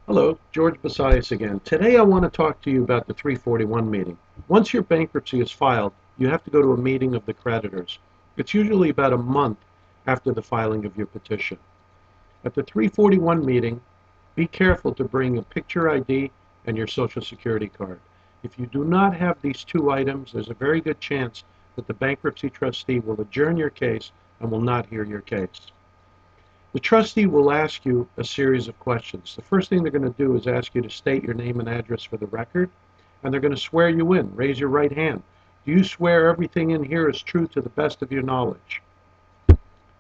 Hello, George Bassias again. Today I want to talk to you about the 341 meeting. Once your bankruptcy is filed, you have to go to a meeting of the creditors. It's usually about a month after the filing of your petition. At the 341 meeting, be careful to bring a picture ID and your Social Security card. If you do not have these two items, there's a very good chance that the bankruptcy trustee will adjourn your case and will not hear your case. The trustee will ask you a series of questions. The first thing they're going to do is ask you to state your name and address for the record, and they're going to swear you in. Raise your right hand. Do you swear everything in here is true to the best of your knowledge?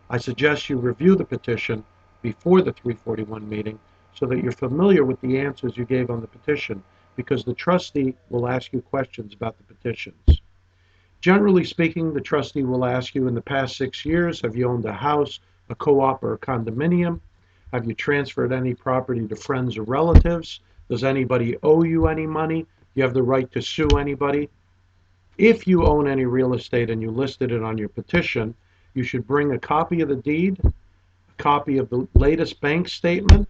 I suggest you review the petition before the 341 meeting so that you're familiar with the answers you gave on the petition, because the trustee will ask you questions about the petitions. Generally speaking, the trustee will ask you, in the past 6 years, have you owned a house, a co-op, or a condominium? Have you transferred any property to friends or relatives? Does anybody owe you any money? Do you have the right to sue anybody? If you own any real estate and you listed it on your petition, you should bring a copy of the deed, a copy of the latest bank statement,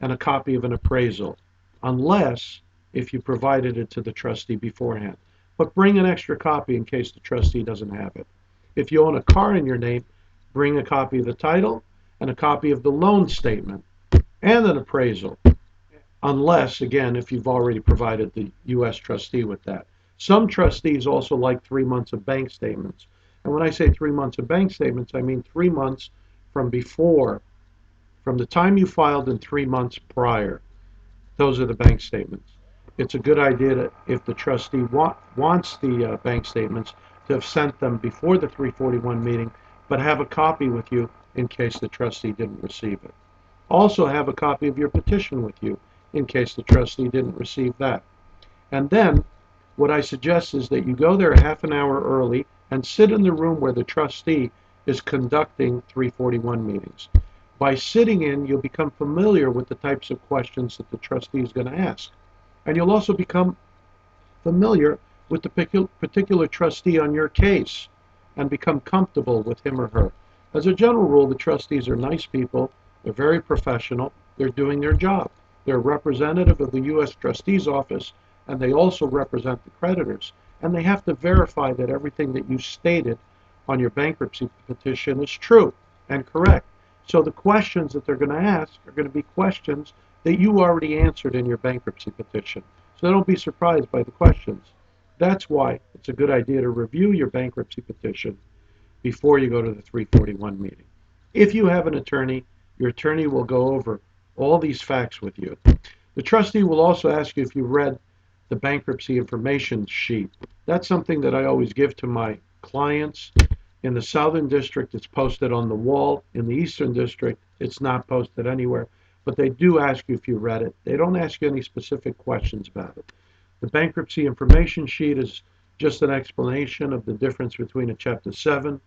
and a copy of an appraisal, unless if you provided it to the trustee beforehand. But bring an extra copy in case the trustee doesn't have it. If you own a car in your name, bring a copy of the title and a copy of the loan statement and an appraisal, unless, again, if you've already provided the U.S. trustee with that. Some trustees also like 3 months of bank statements. And when I say 3 months of bank statements, I mean 3 months from from the time you filed and 3 months prior. Those are the bank statements. It's a good idea to, if the trustee wants the bank statements, to have sent them before the 341 meeting, but have a copy with you in case the trustee didn't receive it. Also have a copy of your petition with you in case the trustee didn't receive that. And then what I suggest is that you go there a half an hour early and sit in the room where the trustee is conducting 341 meetings. By sitting in, you'll become familiar with the types of questions that the trustee is going to ask. And you'll also become familiar with the particular trustee on your case and become comfortable with him or her. As a general rule, the trustees are nice people. They're very professional. They're doing their job. They're a representative of the U.S. Trustee's Office, and they also represent the creditors. And they have to verify that everything that you stated on your bankruptcy petition is true and correct. So the questions that they're going to ask are going to be questions that you already answered in your bankruptcy petition. So don't be surprised by the questions. That's why it's a good idea to review your bankruptcy petition before you go to the 341 meeting. If you have an attorney, your attorney will go over all these facts with you. The trustee will also ask you if you read the bankruptcy information sheet. That's something that I always give to my clients. In the Southern District, it's posted on the wall. In the Eastern District, it's not posted anywhere. But they do ask you if you read it. They don't ask you any specific questions about it. The bankruptcy information sheet is just an explanation of the difference between a Chapter 7,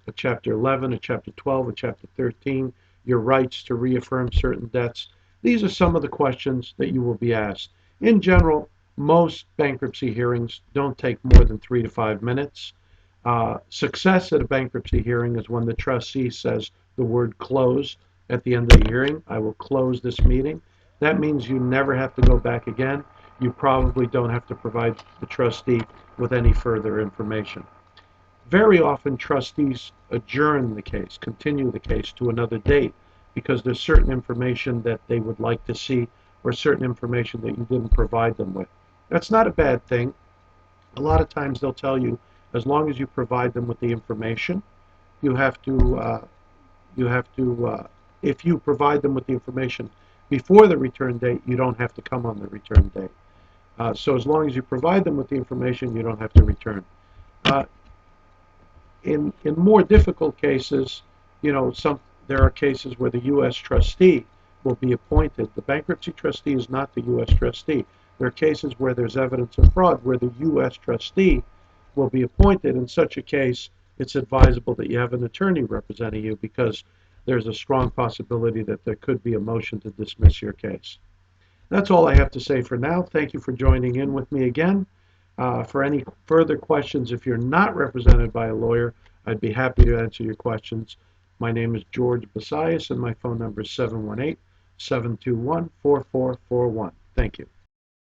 a Chapter 11, a Chapter 12, a Chapter 13, your rights to reaffirm certain debts. These are some of the questions that you will be asked. In general, most bankruptcy hearings don't take more than 3 to 5 minutes. Success at a bankruptcy hearing is when the trustee says the word close at the end of the hearing. I will close this meeting. That means you never have to go back again. You probably don't have to provide the trustee with any further information. Very often trustees adjourn the case, continue the case to another date, because there's certain information that they would like to see or certain information that you didn't provide them with. That's not a bad thing. A lot of times they'll tell you, as long as you provide them with the information, you have to, if you provide them with the information before the return date, you don't have to come on the return date. So as long as you provide them with the information, you don't have to return. In more difficult cases, there are cases where the U.S. trustee will be appointed. The bankruptcy trustee is not the U.S. trustee. There are cases where there's evidence of fraud where the U.S. trustee will be appointed. In such a case, it's advisable that you have an attorney representing you, because there's a strong possibility that there could be a motion to dismiss your case. That's all I have to say for now. Thank you for joining in with me again. For any further questions, if you're not represented by a lawyer, I'd be happy to answer your questions. My name is George Bassias, and my phone number is 721-4441. Thank you.